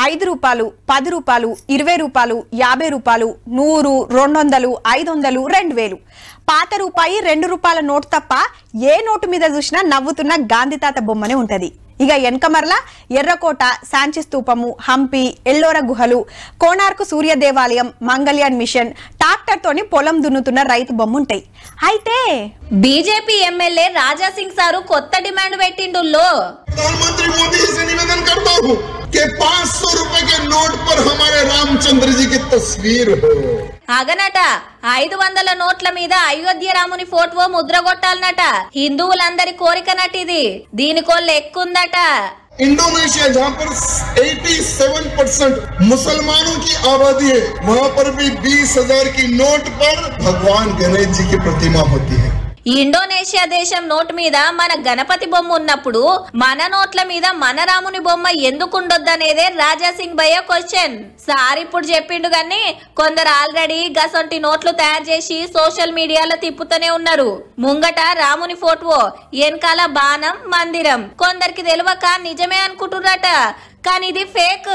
5 రూపాయలు, 10 రూపాయలు, 20 రూపాయలు, 50 రూపాయలు, 100, 200, 500, 2000. పాత రూపాయి 2 రూపాయల నోటు తప్ప ఏ నోటు మీద చూసినా నవ్వుతున్న గాంధీ తాత బొమ్మనే ఉంటది. ఇక ఎన్కమర్ల ఎర్రకోట, శాంచి స్తూపము, హంపి, ఎల్లోర గుహలు, కోణార్కు సూర్య దేవాలయం, మంగళ్యాన్ మిషన్, ట్రాక్టర్ తోని పొలం దున్నుతున్న రైతు బొమ్మ ఉంటాయి. అయితే BJP MLA Raja Singh sir కొత్త డిమాండ్ పెట్టిండుల్లో. प्रधानमंत्री मोदी से निवेदन करता हूँ कि 500 रुपए के नोट पर हमारे रामचंद्र जी की तस्वीर हो. అగనట 500 నోట్ల మీద అయోధ్య రాముని ఫోటో ముద్రగొట్టాలనట. హిందువులందరి కోరికనటిది. దీనికో లెక్కుందట. इंडोनेशिया जहाँ पर 87% मुसलमानों की आबादी है, वहाँ पर भी 20,000 की नोट पर भगवान गणेश जी की प्रतिमा होती है. ఇండోనేషియా దేశం నోట్ మీద మన గణపతి బొమ్మ ఉన్నప్పుడు మన నోట్ల మీద మన రాముని బొమ్మ ఎందుకుండొద్దనేదే రాజా సింగ్ భయ్య క్వశ్చన్. సార్ ఇప్పుడు చెప్పిండు గాని కొందరు ఆల్రెడీ గసొంటి నోట్లు తయారు చేసి సోషల్ మీడియాలో తిప్పుతూనే ఉన్నారు. ముంగట రాముని ఫోటో, వెనకాల బాణం, మందిరం. కొందరికి తెలియక నిజమే అనుకుంటున్నారట, కానీ ఇది ఫేక్.